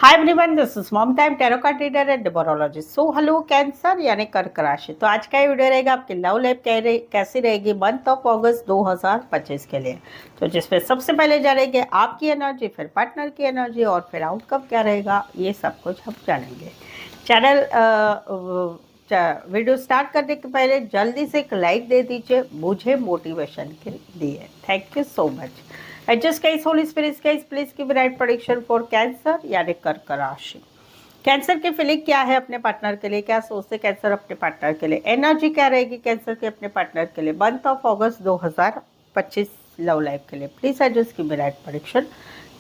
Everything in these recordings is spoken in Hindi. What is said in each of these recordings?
Hi everyone, this is mom time tarot card reader and numerologist. So hello cancer यानी कर्क राशि। तो आज का ये वीडियो रहेगा आपकी लव लाइफ कैसी रहेगी मंथ ऑफ अगस्त 2025 के लिए। तो जिसमें सबसे पहले जानेंगे आपकी एनर्जी, फिर पार्टनर की एनर्जी और फिर आउटकम क्या रहेगा, ये सब कुछ हम जानेंगे। चैनल वीडियो स्टार्ट करने के पहले जल्दी से एक लाइक दे दीजिए मुझे मोटिवेशन के लिए। Thank you so much. Adjust guys, holy spirits guys, please give right prediction for cancer यानी कर्क राशि। कैंसर की फीलिंग क्या है अपने पार्टनर के लिए, क्या सोचते कैंसर अपने पार्टनर के लिए, एनर्जी क्या रहेगी कैंसर के अपने पार्टनर के लिए month of August 2025 love life के लिए। Please adjust give right prediction.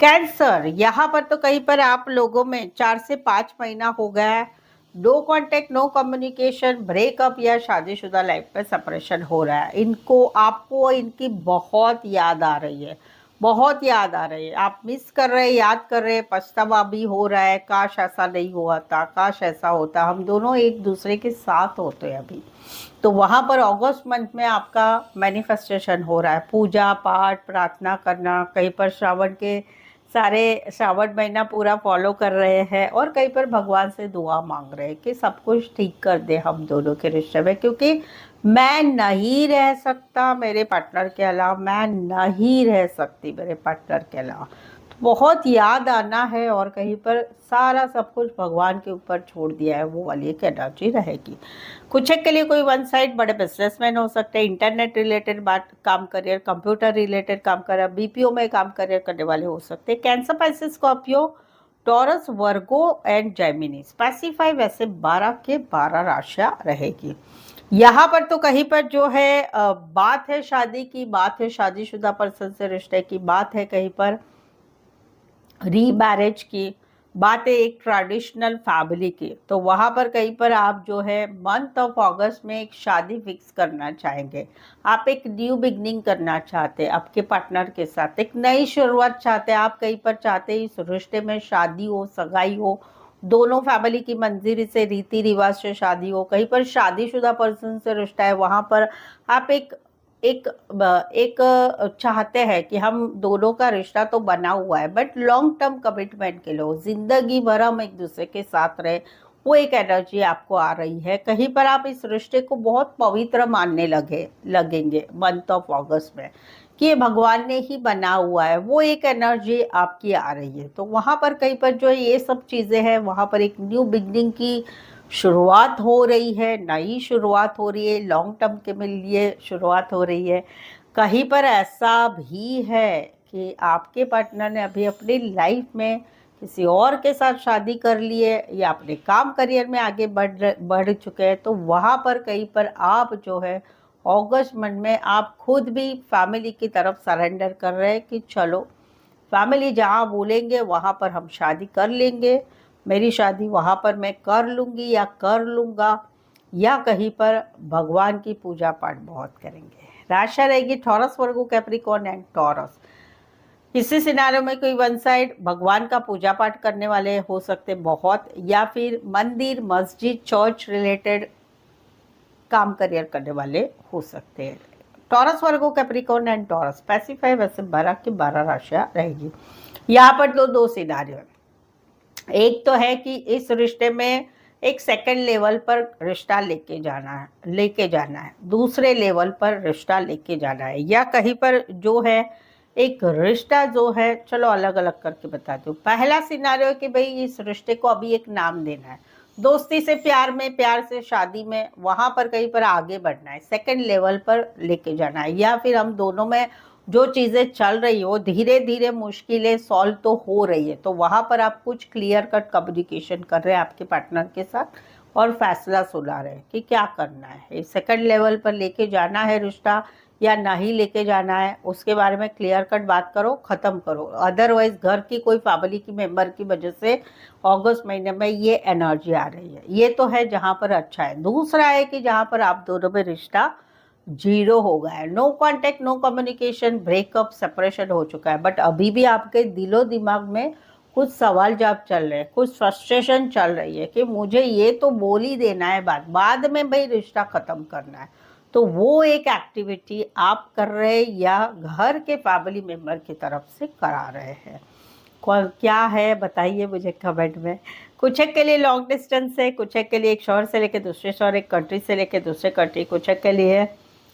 Cancer, यहाँ पर तो कहीं पर आप लोगों में 4 से 5 महीना हो गया है, no contact, no communication, breakup या शादीशुदा लाइफ में सेपरेशन हो रहा है। इनको आपको इनकी बहुत याद आ रही है, बहुत याद आ रही है, आप मिस कर रहे हैं, याद कर रहे हैं, पछतावा भी हो रहा है, काश ऐसा नहीं हुआ था, काश ऐसा होता, हम दोनों एक दूसरे के साथ होते अभी। तो वहाँ पर अगस्त मंथ में आपका मैनिफेस्टेशन हो रहा है, पूजा पाठ प्रार्थना करना, कहीं पर श्रावण के सारे श्रावण महीना पूरा फॉलो कर रहे हैं और कहीं पर भगवान से दुआ मांग रहे हैं कि सब कुछ ठीक कर दे हम दोनों के रिश्ते में, क्योंकि मैं नहीं रह सकता मेरे पार्टनर के अलावा, मैं नहीं रह सकती मेरे पार्टनर के अलावा। तो बहुत याद आना है और कहीं पर सारा सब कुछ भगवान के ऊपर छोड़ दिया है, वो वाली एक एनर्जी रहेगी। कुछ एक के लिए कोई वन साइड बड़े बिजनेसमैन हो सकते हैं, इंटरनेट रिलेटेड बात काम करियर, कंप्यूटर रिलेटेड काम करियर, बीपीओ में काम करियर करने वाले हो सकते हैं। Cancer, Pisces, Scorpio, taurus, Virgo and Gemini specify वैसे 12 के 12 राशियां रहेगी। यहाँ पर तो कहीं पर जो है बात है शादी की, बात है शादीशुदा पर्सन से रिश्ते की, बात है कहीं पर रीमैरिज की, बात है एक ट्रेडिशनल फैमिली की। तो वहाँ पर कहीं पर आप जो है मंथ ऑफ अगस्त में एक शादी फिक्स करना चाहेंगे, आप एक न्यू बिगनिंग करना चाहते हैं आपके पार्टनर के साथ, एक नई शुरुआत चाहते हैं आप, कहीं पर चाहते हैं इस रिश्ते में शादी हो, सगाई हो, दोनों फैमिली की मंजूरी से, रीति रिवाज से शादी हो, कहीं पर शादीशुदा पर्सन से रिश्ता है, वहाँ पर आप एक एक एक चाहते हैं कि हम दोनों का रिश्ता तो बना हुआ है बट लॉन्ग टर्म कमिटमेंट के लिए जिंदगी भर हम एक दूसरे के साथ रहे, वो एक एनर्जी आपको आ रही है। कहीं पर आप इस रिश्ते को बहुत पवित्र मानने लगेंगे मंथ ऑफ अगस्त में कि ये भगवान ने ही बना हुआ है, वो एक एनर्जी आपकी आ रही है। तो वहाँ पर कहीं पर जो ये सब चीज़ें हैं, वहाँ पर एक न्यू बिगनिंग की शुरुआत हो रही है, नई शुरुआत हो रही है, लॉन्ग टर्म के लिए शुरुआत हो रही है। कहीं पर ऐसा भी है कि आपके पार्टनर ने अभी अपनी लाइफ में किसी और के साथ शादी कर ली है या अपने काम करियर में आगे बढ़ चुके हैं। तो वहाँ पर कहीं पर आप जो है अगस्त मंथ में आप खुद भी फैमिली की तरफ सरेंडर कर रहे हैं कि चलो फैमिली जहाँ बोलेंगे वहाँ पर हम शादी कर लेंगे, मेरी शादी वहाँ पर मैं कर लूँगी या कर लूँगा, या कहीं पर भगवान की पूजा पाठ बहुत करेंगे। राशि रहेगी taurus, Virgo, Capricorn and taurus. इसी सिनारियों में कोई वन साइड भगवान का पूजा पाठ करने वाले हो सकते बहुत, या फिर मंदिर मस्जिद चर्च रिलेटेड काम करियर करने वाले हो सकते हैं। Taurus, Virgo, Capricorn and taurus specify वैसे 12 की 12 राशियां रहेगी। यहाँ पर तो दो सिनारियो है, एक तो है कि इस रिश्ते में एक सेकंड लेवल पर रिश्ता लेके जाना है, दूसरे लेवल पर रिश्ता लेके जाना है, या कहीं पर जो है एक रिश्ता जो है, चलो अलग अलग करके बताती हूँ। पहला सिनारियो है कि भाई इस रिश्ते को अभी एक नाम देना है, दोस्ती से प्यार में, प्यार से शादी में, वहां पर कहीं पर आगे बढ़ना है, सेकंड लेवल पर लेके जाना है, या फिर हम दोनों में जो चीज़ें चल रही हो धीरे धीरे मुश्किलें सॉल्व तो हो रही है। तो वहाँ पर आप कुछ क्लियर कट कम्युनिकेशन कर रहे हैं आपके पार्टनर के साथ और फैसला सुना रहे हैं कि क्या करना है, सेकंड लेवल पर लेके जाना है रिश्ता या नहीं लेके जाना है, उसके बारे में क्लियर कट बात करो, ख़त्म करो। अदरवाइज घर की कोई फैमिली की मेंबर की वजह से अगस्त महीने में ये एनर्जी आ रही है, ये तो है जहाँ पर अच्छा है। दूसरा है कि जहाँ पर आप दोनों में रिश्ता जीरो हो गया है, no contact, no communication, breakup, separation हो चुका है, बट अभी भी आपके दिलो दिमाग में कुछ सवाल जवाब चल रहे हैं, कुछ फ्रस्ट्रेशन चल रही है कि मुझे ये तो बोल ही देना है, बाद में भाई रिश्ता ख़त्म करना है। तो वो एक एक्टिविटी आप कर रहे हैं या घर के फैमिली मेम्बर की तरफ से करा रहे हैं। कौन क्या है बताइए मुझे कमेंट में। कुछ एक के लिए लॉन्ग डिस्टेंस है, कुछ एक के लिए एक शहर से लेके दूसरे शहर, एक कंट्री से लेके दूसरे कंट्री, कुछ एक के लिए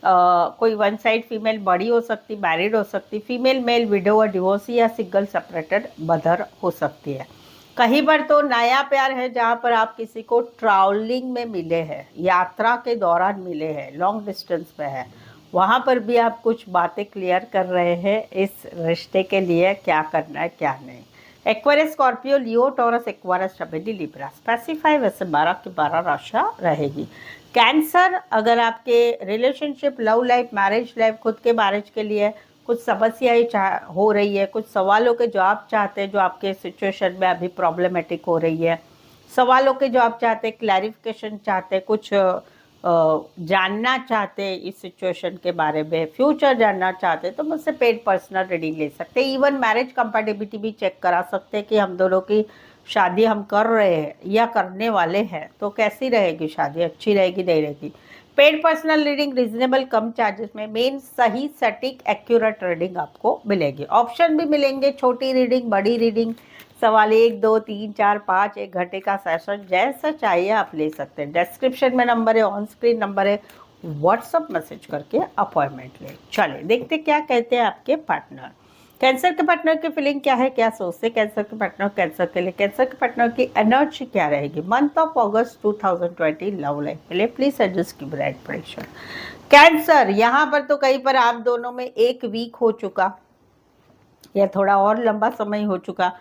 कोई वन साइड फीमेल बड़ी हो सकती, मैरिड हो सकती, फीमेल मेल विडोवर डिवोर्सी या सिंगल सेपरेटेड मदर हो सकती है। कहीं पर तो नया प्यार है जहाँ पर आप किसी को ट्रैवलिंग में मिले हैं, यात्रा के दौरान मिले हैं, लॉन्ग डिस्टेंस पे है, वहाँ पर भी आप कुछ बातें क्लियर कर रहे हैं इस रिश्ते के लिए क्या करना है क्या नहीं। एक्वेरियस, स्कॉर्पियो, लियो, टॉरस, एक्वारियस, जमिनी, लिब्रा, स्पेसिफाई वैसे 12 की 12 राशियाँ रहेगी। कैंसर, अगर आपके relationship, love life, marriage life, खुद के मैरिज के लिए कुछ समस्याएं हो रही है, कुछ सवालों के जवाब चाहते हैं जो आपके सिचुएशन में अभी प्रॉब्लमेटिक हो रही है, सवालों के जवाब चाहते हैं, क्लैरिफिकेशन चाहते हैं, कुछ जानना चाहते हैं इस सिचुएशन के बारे में, फ्यूचर जानना चाहते हैं, तो मुझसे पेड पर्सनल रीडिंग ले सकते हैं। इवन मैरिज कंपैटिबिलिटी भी चेक करा सकते हैं कि हम दोनों की शादी हम कर रहे हैं या करने वाले हैं तो कैसी रहेगी शादी, अच्छी रहेगी नहीं रहेगी। पेड पर्सनल रीडिंग रिजनेबल कम चार्जेस में, मेन सही सटीक एक्यूरेट रीडिंग आपको मिलेगी। ऑप्शन भी मिलेंगे, छोटी रीडिंग, बड़ी रीडिंग, सवाल 1 2 3 4 5, 1 घंटे का सेशन, जैसा चाहिए आप ले सकते हैं। डिस्क्रिप्शन में नंबर है, ऑन स्क्रीन नंबर है, व्हाट्सअप मैसेज करके अपॉइंटमेंट ले। चलिए देखते क्या कहते हैं आपके पार्टनर। कैंसर के पार्टनर की फीलिंग क्या है, क्या सोचते हैं कैंसर के पार्टनर कैंसर के लिए, कैंसर के पार्टनर की एनर्जी क्या रहेगी month of August 2020 love life के लिए। प्लीज एडजस्ट की ब्राइट प्रेडिक्शन। कैंसर, यहाँ पर तो कहीं पर आप दोनों में 1 वीक हो चुका या थोड़ा और लंबा समय हो चुका,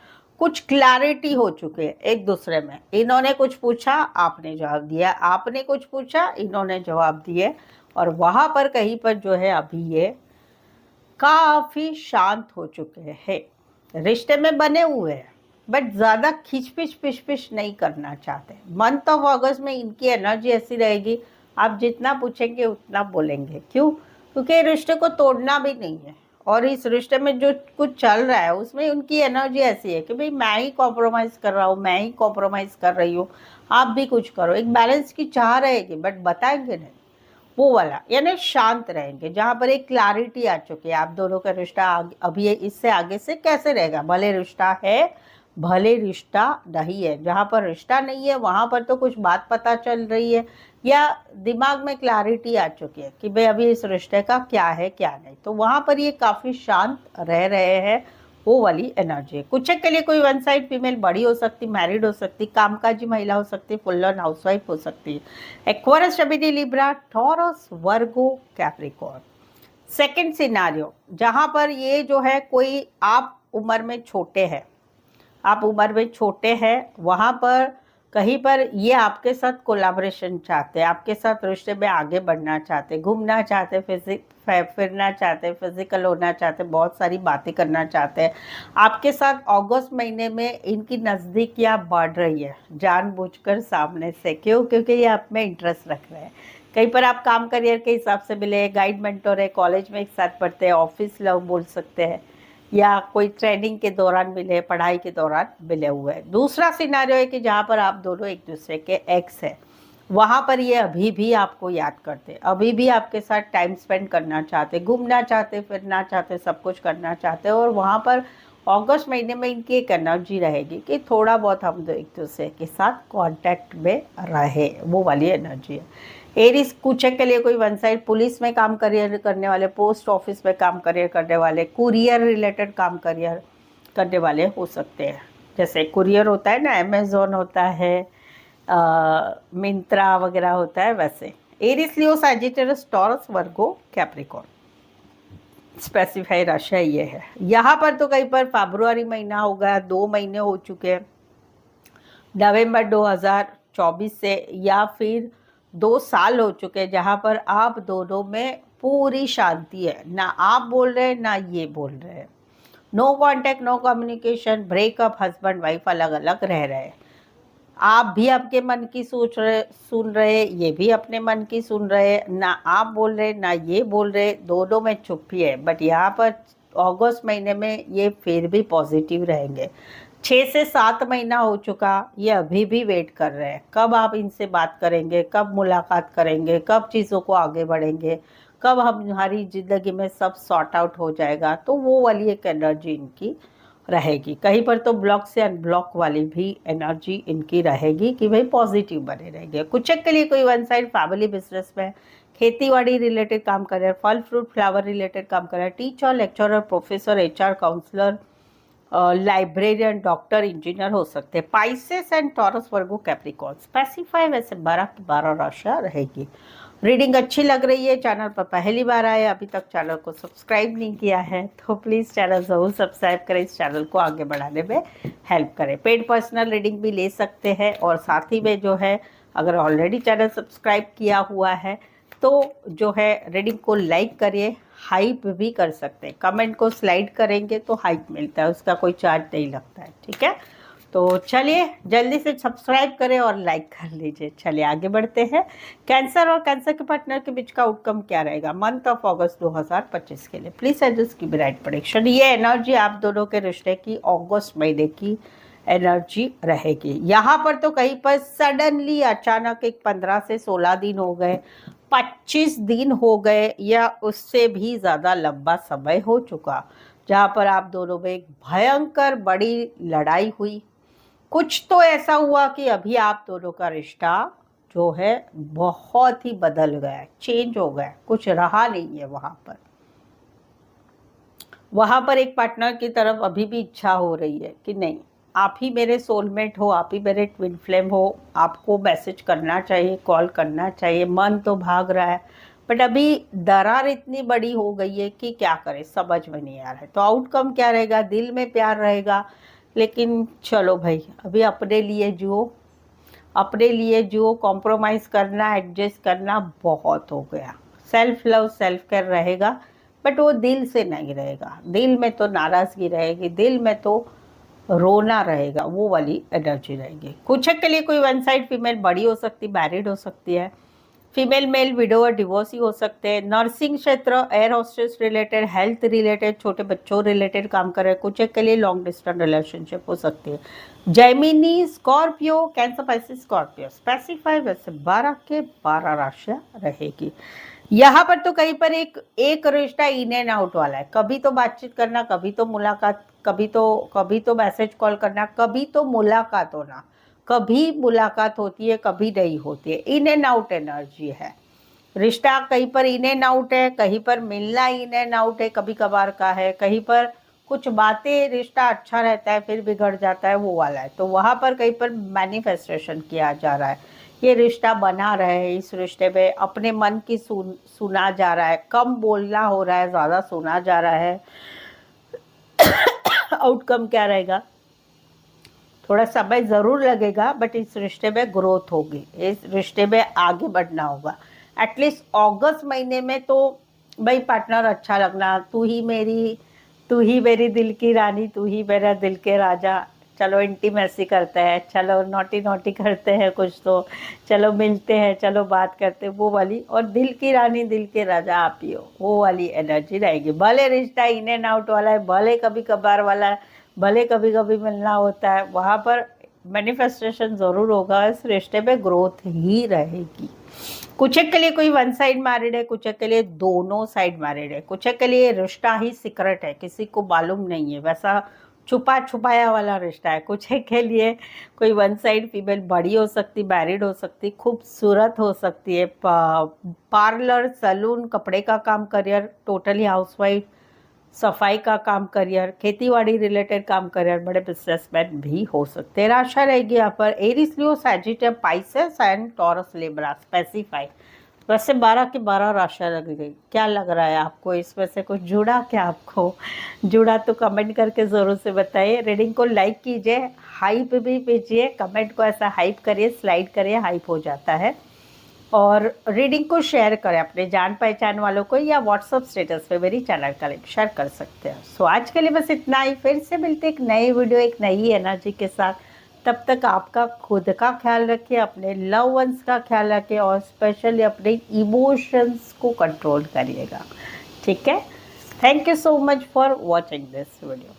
कुछ क्लैरिटी हो चुके हैं एक दूसरे में। इन्होंने कुछ पूछा, आपने जवाब दिया, आपने कुछ पूछा, इन्होंने जवाब दिए, और वहां पर कहीं पर जो है अभी ये काफी शांत हो चुके हैं, रिश्ते में बने हुए हैं, बट ज्यादा खिचपिच पिचपिच नहीं करना चाहते। मंथ ऑफ अगस्त में इनकी एनर्जी ऐसी रहेगी, आप जितना पूछेंगे उतना बोलेंगे। क्यों? क्योंकि रिश्ते को तोड़ना भी नहीं है, और इस रिश्ते में जो कुछ चल रहा है उसमें उनकी एनर्जी ऐसी है कि भाई मैं ही कॉम्प्रोमाइज़ कर रहा हूँ, मैं ही कॉम्प्रोमाइज़ कर रही हूँ, आप भी कुछ करो। एक बैलेंस की चाह रहेगी बट बताएंगे नहीं, वो वाला, यानी शांत रहेंगे। जहाँ पर एक क्लैरिटी आ चुकी है, आप दोनों का रिश्ता अभी इससे आगे से कैसे रहेगा, भले रिश्ता है भले रिश्ता नहीं है। जहाँ पर रिश्ता नहीं है वहाँ पर तो कुछ बात पता चल रही है, या दिमाग में क्लैरिटी आ चुकी है कि भाई अभी इस रिश्ते का क्या है क्या नहीं, तो वहाँ पर ये काफ़ी शांत रह रहे हैं, वो वाली एनर्जी है। कुछ के लिए कोई वन साइड फीमेल बड़ी हो सकती, मैरिड हो सकती, कामकाजी महिला हो सकती, फुल ऑन हाउसवाइफ हो सकती है। एक्वेरियस, जमिनी, Libra, taurus, Virgo, Capricorn. Second scenario, जहाँ पर ये जो है कोई आप उम्र में छोटे हैं, आप उम्र में छोटे हैं, वहाँ पर कहीं पर ये आपके साथ कोलाब्रेशन चाहते हैं, आपके साथ रिश्ते में आगे बढ़ना चाहते, घूमना चाहते, फिरना चाहते, फिजिकल होना चाहते, बहुत सारी बातें करना चाहते हैं आपके साथ। अगस्त महीने में इनकी नज़दीकियाँ बढ़ रही है जानबूझकर सामने से। क्यों? क्योंकि ये आप में इंटरेस्ट रख रहे हैं। कहीं पर आप काम करियर के हिसाब से मिले, गाइड मेंटोर है, कॉलेज में एक साथ पढ़ते हैं, ऑफिस लव बोल सकते हैं, या कोई ट्रेनिंग के दौरान मिले, पढ़ाई के दौरान मिले हुए हैं। दूसरा सिनारियो है कि जहाँ पर आप दोनों एक दूसरे के एक्स हैं, वहाँ पर ये अभी भी आपको याद करते, अभी भी आपके साथ टाइम स्पेंड करना चाहते, घूमना चाहते, फिरना चाहते, सब कुछ करना चाहते, और वहाँ पर अगस्त महीने में इनकी एक एनर्जी रहेगी कि थोड़ा बहुत हम एक दूसरे के साथ कांटेक्ट में रहे, वो वाली एनर्जी है। एरिस, कुछ के लिए कोई वन साइड पुलिस में काम करियर करने वाले, पोस्ट ऑफिस में काम करियर करने वाले, कुरियर रिलेटेड काम करियर करने वाले हो सकते हैं। जैसे कुरियर होता है ना, अमेजोन होता है, मिंत्रा वगैरह होता है, वैसे। एरिस, लियो, Sagittarius, taurus, Virgo, Capricorn. Specify राशि ये है। यहाँ पर तो कहीं पर फरवरी महीना हो गया, 2 महीने हो चुके हैं नवंबर 2024 से, या फिर 2 साल हो चुके हैं जहाँ पर आप दोनों में पूरी शांति है, ना आप बोल रहे हैं ना ये बोल रहे हैं, no contact, no communication, breakup, husband wife अलग अलग रह रहे हैं। आप भी आपके मन की सुन रहे, ये भी अपने मन की सुन रहे, ना आप बोल रहे ना ये बोल रहे, दोनों में चुप्पी है। बट यहाँ पर अगस्त महीने में ये फिर भी पॉजिटिव रहेंगे। 6 से 7 महीना हो चुका, ये अभी भी वेट कर रहे हैं, कब आप इनसे बात करेंगे, कब मुलाकात करेंगे, कब चीज़ों को आगे बढ़ेंगे, कब हमारी ज़िंदगी में सब सॉर्ट आउट हो जाएगा। तो वो वाली एक एनर्जी इनकी रहेगी। कहीं पर तो ब्लॉक से अनब्लॉक वाली भी एनर्जी इनकी रहेगी कि भाई पॉजिटिव बने रहेंगे। कुछ के लिए कोई वन साइड फैमिली बिजनेस में, खेतीबाड़ी रिलेटेड काम कर रहे हैं, फल फ्रूट फ्लावर रिलेटेड काम कर रहे हैं, teacher lecturer professor HR counsellor librarian doctor engineer हो सकते हैं। Pisces and Taurus Virgo Capricorn specify वैसे 12 की 12 राशियाँ रहेगी। रीडिंग अच्छी लग रही है, चैनल पर पहली बार आए, अभी तक चैनल को सब्सक्राइब नहीं किया है तो प्लीज़ चैनल ज़रूर सब्सक्राइब करें, इस चैनल को आगे बढ़ाने में हेल्प करें। पेड पर्सनल रीडिंग भी ले सकते हैं और साथ ही में जो है अगर ऑलरेडी चैनल सब्सक्राइब किया हुआ है तो जो है रीडिंग को लाइक करिए, हाइप भी कर सकते हैं, कमेंट को स्लाइड करेंगे तो हाइप मिलता है, उसका कोई चार्ज नहीं लगता है, ठीक है। तो चलिए जल्दी से सब्सक्राइब करें और लाइक कर लीजिए। चलिए आगे बढ़ते हैं। कैंसर और कैंसर के पार्टनर के बीच का आउटकम क्या रहेगा मंथ ऑफ अगस्त 2025 के लिए? प्लीज एडजस्ट की राइट प्रेडिक्शन। ये एनर्जी आप दोनों के रिश्ते की अगस्त महीने की एनर्जी रहेगी। यहाँ पर तो कहीं पर सडनली अचानक एक 15 से 16 दिन हो गए, 25 दिन हो गए या उससे भी ज़्यादा लंबा समय हो चुका जहाँ पर आप दोनों में एक भयंकर बड़ी लड़ाई हुई। कुछ तो ऐसा हुआ कि अभी आप दोनों का रिश्ता जो है बहुत ही बदल गया है, चेंज हो गया है, कुछ रहा नहीं है वहाँ पर एक पार्टनर की तरफ अभी भी इच्छा हो रही है कि नहीं आप ही मेरे सोलमेट हो, आप ही मेरे ट्विन फ्लेम हो, आपको मैसेज करना चाहिए, कॉल करना चाहिए, मन तो भाग रहा है बट अभी दरार इतनी बड़ी हो गई है कि क्या करें समझ में नहीं आ रहा है। तो आउटकम क्या रहेगा? दिल में प्यार रहेगा, लेकिन चलो भाई अभी अपने लिए जियो, कॉम्प्रोमाइज़ करना एडजस्ट करना बहुत हो गया। सेल्फ लव सेल्फ केयर रहेगा बट वो दिल से नहीं रहेगा, दिल में तो नाराज़गी रहेगी, दिल में तो रोना रहेगा, वो वाली एनर्जी रहेगी। कुछ के लिए कोई वन साइड फीमेल बड़ी हो सकती, मैरिड हो सकती है, फीमेल मेल विडो और डिवोर्सी हो सकते हैं, नर्सिंग क्षेत्र, air hostess related, health related, छोटे बच्चों रिलेटेड काम कर रहे हैं, कुछ के लिए लॉन्ग डिस्टेंस रिलेशनशिप हो सकती है। Jaimini, Scorpio, cancer, Pisces, Scorpio specify वैसे 12 के 12 राशियाँ रहेगी। यहाँ पर तो कहीं पर एक रिश्ता इन एंड आउट वाला है, कभी तो बातचीत करना, कभी तो मुलाकात, कभी तो मैसेज कॉल करना, कभी तो मुलाकात होना, कभी मुलाकात होती है कभी नहीं होती है, इन एंड आउट एनर्जी है। रिश्ता कहीं पर इन एंड आउट है, कहीं पर मिलना इन एंड आउट है, कभी कभार का है, कहीं पर कुछ बातें रिश्ता अच्छा रहता है फिर बिगड़ जाता है, वो वाला है। तो वहाँ पर कहीं पर मैनिफेस्टेशन किया जा रहा है, ये रिश्ता बना रहे, इस रिश्ते में अपने मन की सुना जा रहा है, कम बोलना हो रहा है, ज़्यादा सुना जा रहा है। आउटकम क्या रहेगा? थोड़ा समय ज़रूर लगेगा बट इस रिश्ते में ग्रोथ होगी, इस रिश्ते में आगे बढ़ना होगा। एटलीस्ट अगस्त महीने में तो भाई पार्टनर अच्छा लगना, तू ही मेरी दिल की रानी, तू ही मेरा दिल के राजा, चलो इंटीमेसी करते हैं, चलो नोटी नोटी करते हैं कुछ, तो चलो मिलते हैं, चलो बात करते हैं, वो वाली। और दिल की रानी दिल के राजा आप ही हो, वो वाली एनर्जी रहेगी। भले रिश्ता इन एंड आउट वाला है, भले कभी कभार वाला है, भले कभी कभी मिलना होता है, वहाँ पर मैनिफेस्टेशन ज़रूर होगा, इस रिश्ते में ग्रोथ ही रहेगी। कुछ के लिए कोई वन साइड मैरिड है, कुछ के लिए दोनों साइड मैरिड है, कुछ के लिए रिश्ता ही सीक्रेट है, किसी को मालूम नहीं है, वैसा छुपा छुपाया वाला रिश्ता है। कुछ के लिए कोई वन साइड फीमेल बड़ी हो सकती, मैरिड हो सकती, खूबसूरत हो सकती है, पार्लर, सैलून, कपड़े का काम, करियर टोटली हाउसवाइफ, सफाई का काम करियर, खेतीबाड़ी रिलेटेड काम करियर, बड़े बिजनेसमैन भी हो सकते हैं। राशि रहेगी यहाँ पर Aries, Leo, Sagittarius, Pisces and taurus, Libra specify. वैसे 12 की 12 राशियाँ लग गई। क्या लग रहा है आपको? इसमें से कुछ जुड़ा क्या आपको? जुड़ा तो कमेंट करके ज़रूर से बताइए। रीडिंग को लाइक कीजिए, हाइप भी भेजिए, कमेंट को ऐसा हाइप करिए, स्लाइड करिए, हाइप हो जाता है। और रीडिंग को शेयर करें अपने जान पहचान वालों को, या व्हाट्सअप स्टेटस पे मेरी चैनल का लिंक शेयर कर सकते हैं। सो आज के लिए बस इतना ही, फिर से मिलते एक नई वीडियो एक नई एनर्जी के साथ। तब तक आपका खुद का ख्याल रखिए, अपने लव वंस का ख्याल रखिए और स्पेशली अपने इमोशंस को कंट्रोल करिएगा, ठीक है। Thank you so much for watching this video.